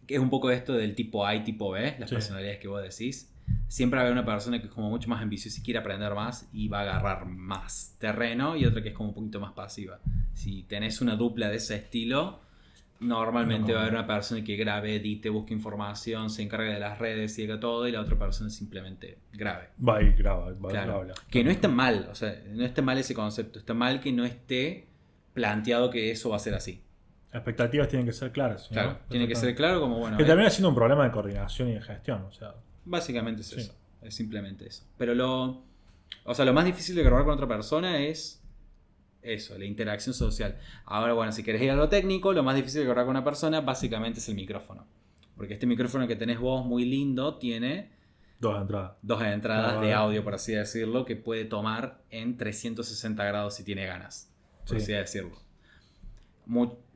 que es un poco esto del tipo A y tipo B, las personalidades que vos decís, siempre va a haber una persona que es como mucho más ambiciosa y quiere aprender más y va a agarrar más terreno, y otra que es como un poquito más pasiva. Si tenés una dupla de ese estilo, normalmente va a haber una persona que grabe, edite, busque información, se encargue de las redes y haga todo, y la otra persona simplemente grabe. Va y graba, Claro. Que no está mal, o sea, no está mal ese concepto, está mal que no esté planteado que eso va a ser así. Las expectativas tienen que ser claras. Claro, ¿no? tiene que ser claro como bueno. Que termina siendo un problema de coordinación y de gestión, o sea. Básicamente es eso, es simplemente eso. Pero lo más difícil de grabar con otra persona es eso, la interacción social. Ahora, bueno, si querés ir a lo técnico, lo más difícil de grabar con una persona básicamente es el micrófono. Porque este micrófono que tenés vos, muy lindo, tiene dos entradas de audio, por así decirlo, que puede tomar en 360 grados si tiene ganas, por así decirlo.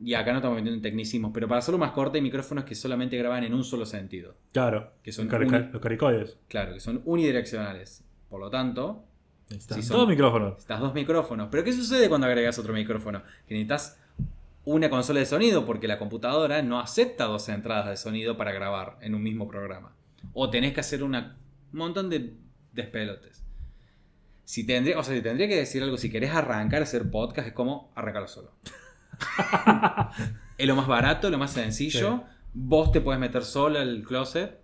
Y acá no estamos metiendo en tecnicismos, pero para hacerlo más corto hay micrófonos que solamente graban en un solo sentido. Claro, que son los caricoides. Claro, que son unidireccionales. Por lo tanto, necesitas dos micrófonos. Necesitas dos micrófonos. Pero ¿qué sucede cuando agregas otro micrófono? Que necesitas una consola de sonido porque la computadora no acepta dos entradas de sonido para grabar en un mismo programa. O tenés que hacer un montón de despelotes. Si tendría que decir algo, si querés arrancar a hacer podcast, es como arrancarlo solo. Es lo más barato, lo más sencillo. Vos te puedes meter solo al closet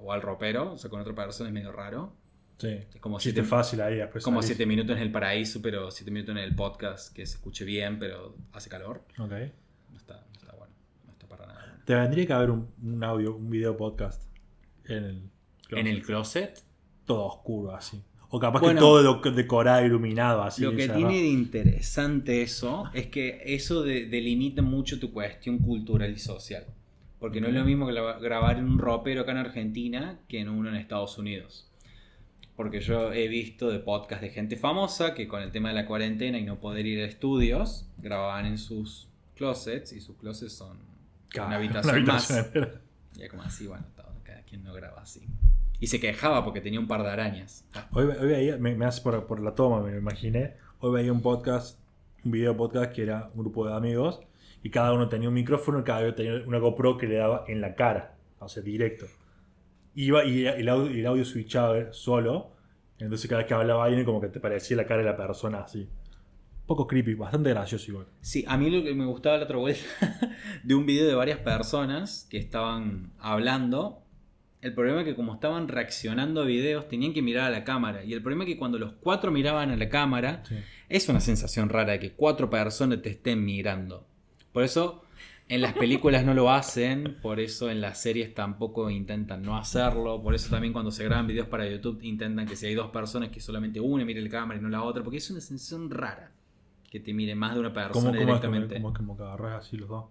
o al ropero, o sea, con otra persona es medio raro. Sí, es como fácil ahí. Como 7 minutos en el paraíso, pero 7 minutos en el podcast que se escuche bien, pero hace calor. Ok. No está bueno, no está para nada bueno. Te vendría que haber un audio, un video podcast en el closet. ¿En el closet? Todo oscuro así. O capaz Bueno, que todo decorado, iluminado así. Lo que cerrado. tiene de interesante eso es que eso delimita mucho tu cuestión cultural y social. Porque no es lo mismo que grabar en un ropero acá en Argentina que en uno en Estados Unidos. Porque yo he visto de podcast de gente famosa que con el tema de la cuarentena y no poder ir a estudios, grababan en sus closets, y sus closets son una habitación más. entera. Y es como así, bueno, cada quien no graba así. Y se quejaba porque tenía un par de arañas. Hoy veía, me hace por la toma, me lo imaginé. Hoy veía un video podcast que era un grupo de amigos y cada uno tenía un micrófono y cada uno tenía una GoPro que le daba en la cara, o sea, directo. Iba y el audio switchaba solo, entonces cada vez que hablaba alguien como que te parecía la cara de la persona así. Un poco creepy, bastante gracioso igual. Sí, a mí lo que me gustaba la otra vuelta de un video de varias personas que estaban hablando. El problema es que como estaban reaccionando a videos tenían que mirar a la cámara. Y el problema es que cuando los 4 miraban a la cámara, Sí. es una sensación rara de que 4 personas te estén mirando. Por eso en las películas no lo hacen, por eso en las series tampoco intentan no hacerlo. Por eso también cuando se graban videos para YouTube intentan que si hay 2 personas que solamente una mire la cámara y no la otra. Porque es una sensación rara que te mire más de una persona directamente. ¿Cómo que agarras así los dos?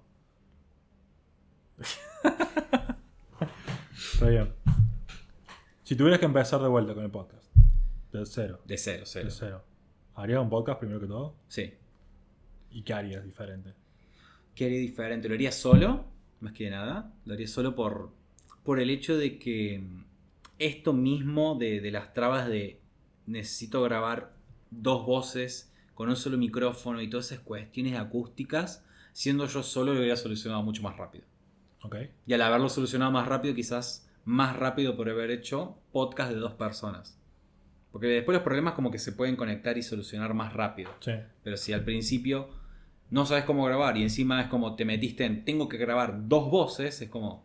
Está bien. Si tuvieras que empezar de vuelta con el podcast, de cero. De cero. De cero. ¿Harías un podcast primero que todo? Sí. ¿Y qué harías diferente? ¿Qué haría diferente? ¿Lo haría solo? Más que nada. Lo haría solo por el hecho de que esto mismo de las trabas de necesito grabar 2 voces con un solo micrófono y todas esas cuestiones acústicas, siendo yo solo lo hubiera solucionado mucho más rápido. Ok. Y al haberlo solucionado más rápido, quizás más rápido por haber hecho podcast de 2 personas. Porque después los problemas como que se pueden conectar y solucionar más rápido. Sí. Pero si al principio no sabes cómo grabar y encima es como te metiste en tengo que grabar 2 voces, es como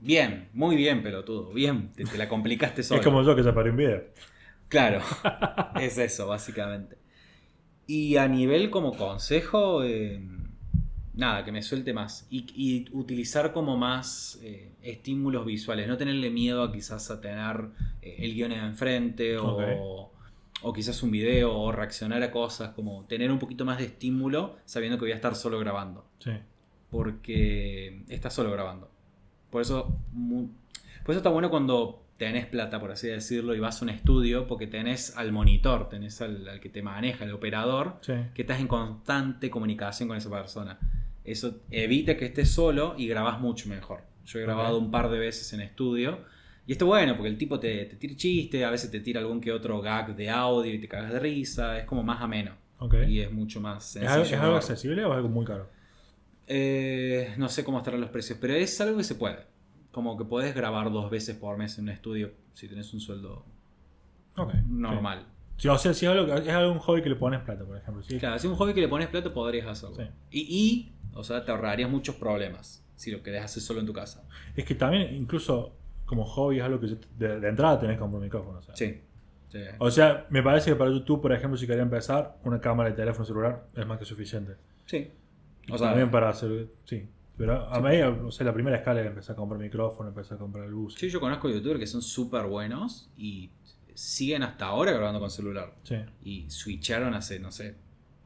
bien, muy bien pelotudo, bien, te la complicaste solo. Es como yo que ya paré un video. Claro, es eso básicamente. Y a nivel como consejo, nada, que me suelte más y utilizar como más estímulos visuales, no tenerle miedo a quizás a tener el guion enfrente o quizás un video o reaccionar a cosas, como tener un poquito más de estímulo sabiendo que voy a estar solo grabando, Sí. porque estás solo grabando. Por eso está bueno cuando tenés plata, por así decirlo, y vas a un estudio, porque tenés al monitor, tenés al que te maneja, el operador, Sí. que estás en constante comunicación con esa persona. Eso evita que estés solo y grabás mucho mejor. Yo he grabado un par de veces en estudio y está bueno porque el tipo te tira chiste, a veces te tira algún que otro gag de audio y te cagas de risa, es como más ameno. Ok. Y es mucho más ¿Es sencillo. algo, ¿Es algo grabarlo. accesible o es algo muy caro? No sé cómo estarán los precios, pero es algo que se puede. Como que podés grabar 2 veces por mes en un estudio si tenés un sueldo Ok. normal. Sí. O sea, si es algún hobby que le pones plata, por ejemplo. ¿Sí? Claro, si es un hobby que le pones plata podrías hacerlo. Sí. O sea, te ahorrarías muchos problemas si lo querés hacer solo en tu casa. Es que también, incluso como hobby, es algo que de entrada tenés que comprar un micrófono. Sí. O sea, me parece que para YouTube, por ejemplo, si quería empezar, una cámara de teléfono celular es más que suficiente. Sí. O sea, también para hacer. Sí. Pero a mí, o sea, la primera escala es empezar a comprar micrófono, empezar a comprar luz. Sí, yo conozco youtubers que son súper buenos y siguen hasta ahora grabando con celular. Sí. Y switcharon hace, no sé,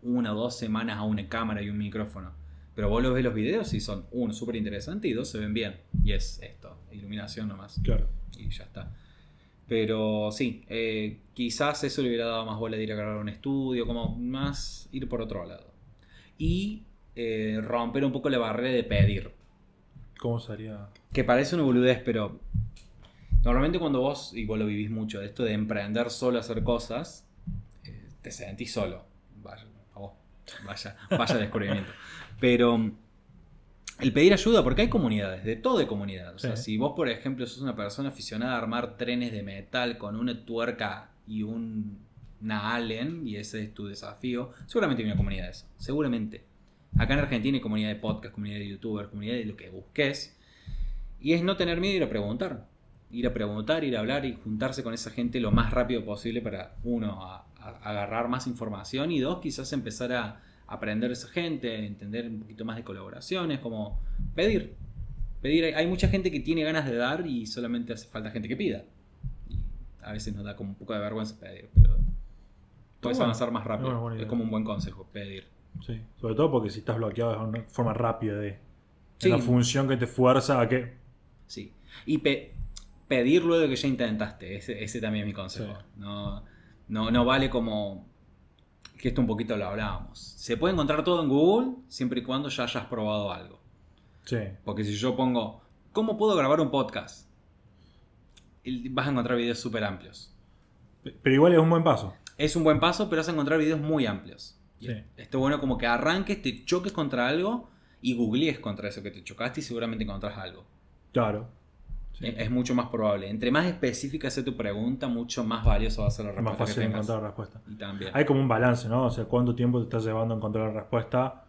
1 o 2 semanas a una cámara y un micrófono. Pero vos los ves los videos y son, 1, súper interesante y 2, se ven bien. Y es esto, iluminación nomás. Claro. Y ya está. Pero sí, quizás eso le hubiera dado más bola de ir a grabar un estudio, como más ir por otro lado. Y romper un poco la barrera de pedir. ¿Cómo sería? Que parece una boludez, pero normalmente cuando vos, y vos lo vivís mucho, de esto de emprender solo a hacer cosas, te sentís solo. Vaya descubrimiento. Pero el pedir ayuda, porque hay comunidades, de todo de comunidad. O sea, si vos, por ejemplo, sos una persona aficionada a armar trenes de metal con una tuerca y una Allen, y ese es tu desafío, seguramente hay una comunidad de eso. Seguramente. Acá en Argentina hay comunidad de podcast, comunidad de youtubers, comunidad de lo que busques. Y es no tener miedo de ir a preguntar. Ir a hablar y juntarse con esa gente lo más rápido posible para, 1, a agarrar más información y 2, quizás empezar a aprender a esa gente, entender un poquito más de colaboraciones, como pedir. Hay mucha gente que tiene ganas de dar y solamente hace falta gente que pida. Y a veces nos da como un poco de vergüenza pedir, pero puedes avanzar más rápido. Es como un buen consejo, pedir. Sí, sobre todo porque si estás bloqueado es una forma rápida de... Sí. Una función que te fuerza a que... Sí. Y pedir luego de que ya intentaste. Ese también es mi consejo. Sí. No vale como... Que esto un poquito lo hablábamos. Se puede encontrar todo en Google siempre y cuando ya hayas probado algo. Sí. Porque si yo pongo ¿cómo puedo grabar un podcast? Vas a encontrar videos súper amplios. Pero igual es un buen paso. Es un buen paso, pero vas a encontrar videos muy amplios. Sí. Está bueno como que arranques, te choques contra algo y googlees contra eso que te chocaste y seguramente encontrás algo. Claro. Sí. Es mucho más probable. Entre más específica sea tu pregunta, mucho más valioso va a ser la respuesta. Más fácil encontrar la respuesta. Y también. Hay como un balance, ¿no? O sea, ¿cuánto tiempo te estás llevando a encontrar la respuesta?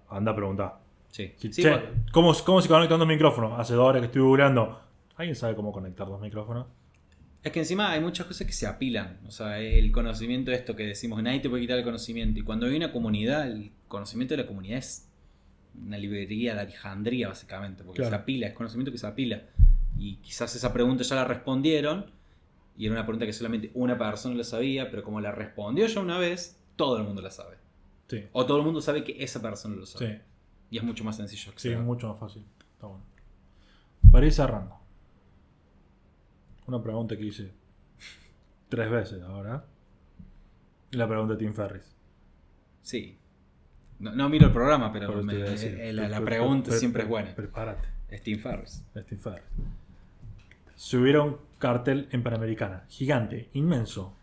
Anda a preguntar. Sí. Sí, ¿cómo se conectan dos micrófonos? Hace 2 horas que estoy googleando. ¿Alguien sabe cómo conectar 2 micrófonos? Es que encima hay muchas cosas que se apilan. O sea, el conocimiento, esto que decimos, nadie te puede quitar el conocimiento. Y cuando hay una comunidad, el conocimiento de la comunidad es una librería de Alejandría, básicamente. Porque se apila, es conocimiento que se apila. Y quizás esa pregunta ya la respondieron. Y era una pregunta que solamente una persona la sabía. Pero como la respondió ya una vez, todo el mundo la sabe. Sí. O todo el mundo sabe que esa persona lo sabe. Sí. Y es mucho más sencillo. Sí, es mucho más fácil. Está bueno. Para ir cerrando. Una pregunta que hice 3 veces ahora. La pregunta de Tim Ferriss. Sí. No miro el programa, pero la pregunta siempre es buena. Prepárate. Es Tim Ferriss. Si hubiera un cartel en Panamericana, gigante, inmenso,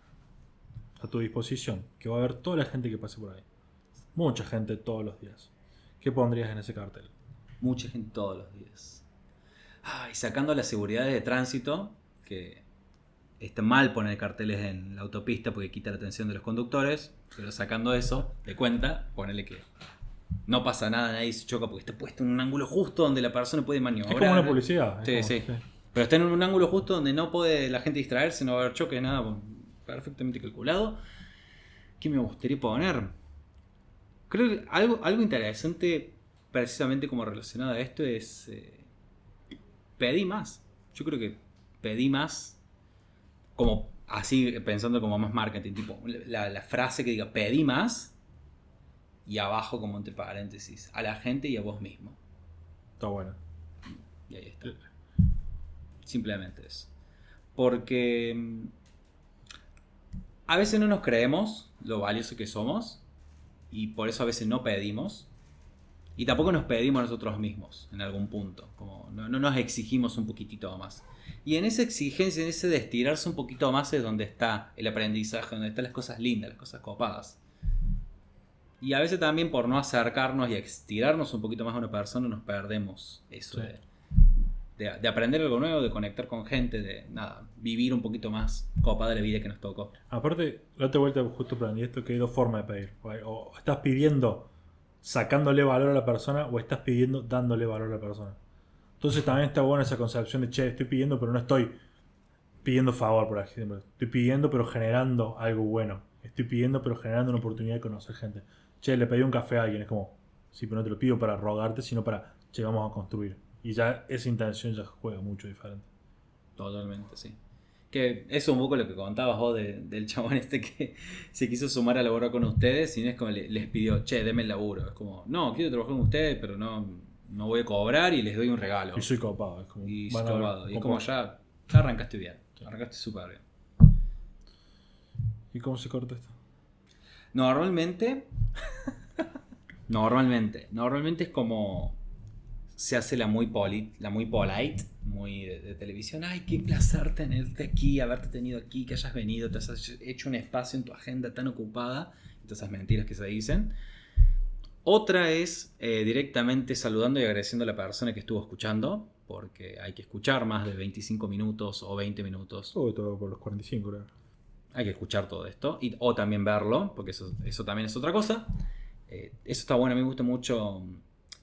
a tu disposición, que va a ver toda la gente que pase por ahí. Mucha gente todos los días. ¿Qué pondrías en ese cartel? Mucha gente todos los días. Y sacando las seguridades de tránsito, que está mal poner carteles en la autopista porque quita la atención de los conductores, pero sacando eso de cuenta, ponele que no pasa nada, nadie se choca porque está puesto en un ángulo justo donde la persona puede maniobrar. Es como una publicidad. Sí. Pero está en un ángulo justo donde no puede la gente distraerse, no va a haber choque, nada, perfectamente calculado. ¿Qué me gustaría poner? Creo que algo interesante, precisamente como relacionado a esto, es pedí más. Yo creo que pedí más, como así pensando como más marketing, tipo la frase que diga pedí más y abajo como entre paréntesis a la gente y a vos mismo. Está bueno. Y ahí está. Simplemente eso. Porque a veces no nos creemos lo valioso que somos. Y por eso a veces no pedimos. Y tampoco nos pedimos nosotros mismos en algún punto. Como no nos exigimos un poquitito más. Y en esa exigencia, en ese de estirarse un poquito más es donde está el aprendizaje, donde están las cosas lindas, las cosas copadas. Y a veces también por no acercarnos y estirarnos un poquito más a una persona nos perdemos eso. Sí. De aprender algo nuevo, de conectar con gente, de vivir un poquito más copada la vida que nos tocó. Aparte, la otra vuelta justo aprendí esto, que hay 2 formas de pedir. O estás pidiendo sacándole valor a la persona, o estás pidiendo dándole valor a la persona. Entonces también está buena esa concepción de, che, estoy pidiendo, pero no estoy pidiendo favor, por ejemplo. Estoy pidiendo, pero generando algo bueno. Estoy pidiendo, pero generando una oportunidad de conocer gente. Che, le pedí un café a alguien. Es como, sí, pero no te lo pido para rogarte, sino para, che, vamos a construir. Y ya esa intención ya juega mucho diferente. Totalmente, sí. Que eso es un poco lo que contabas vos del chabón este que se quiso sumar a laburar con ustedes y no es como les pidió, che, denme el laburo. Es como, no, quiero trabajar con ustedes, pero no voy a cobrar y les doy un regalo. Y soy copado. Es como, y soy copado. Y es como ya arrancaste bien. Sí. Arrancaste súper bien. ¿Y cómo se corta esto? Normalmente es como se hace la muy polite, muy de televisión. Ay, qué placer tenerte aquí, haberte tenido aquí, que hayas venido, te has hecho un espacio en tu agenda tan ocupada. Todas esas mentiras que se dicen. Otra es directamente saludando y agradeciendo a la persona que estuvo escuchando, porque hay que escuchar más de 25 minutos o 20 minutos. Sobre todo por los 45, creo. Hay que escuchar todo esto, o también verlo, porque eso también es otra cosa. Eso está bueno, a mí me gusta mucho.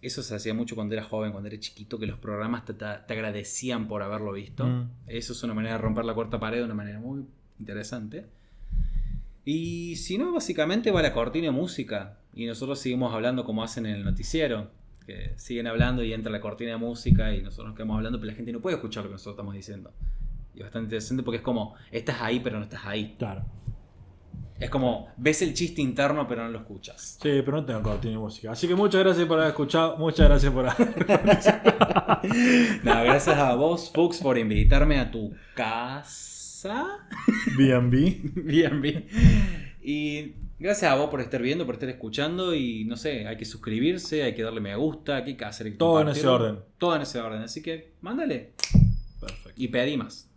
Eso se hacía mucho cuando era joven, cuando era chiquito, que los programas te agradecían por haberlo visto. Eso es una manera de romper la cuarta pared de una manera muy interesante. Y si no, básicamente va la cortina de música. Y nosotros seguimos hablando como hacen en el noticiero. Que siguen hablando y entra la cortina de música y nosotros nos quedamos hablando, pero la gente no puede escuchar lo que nosotros estamos diciendo. Y es bastante interesante porque es como, estás ahí pero no estás ahí. Claro. Es como, ves el chiste interno pero no lo escuchas. Sí, pero no tengo cortina de música. Así que muchas gracias por haber escuchado. Muchas gracias por haber... No, gracias a vos, Fuchs, por invitarme a tu casa. B&B. B&B. Y gracias a vos por estar viendo, por estar escuchando. Y no sé, hay que suscribirse, hay que darle me gusta, hay que hacer Todo en ese orden. Todo en ese orden. Así que mándale. Perfecto. Y pedí más.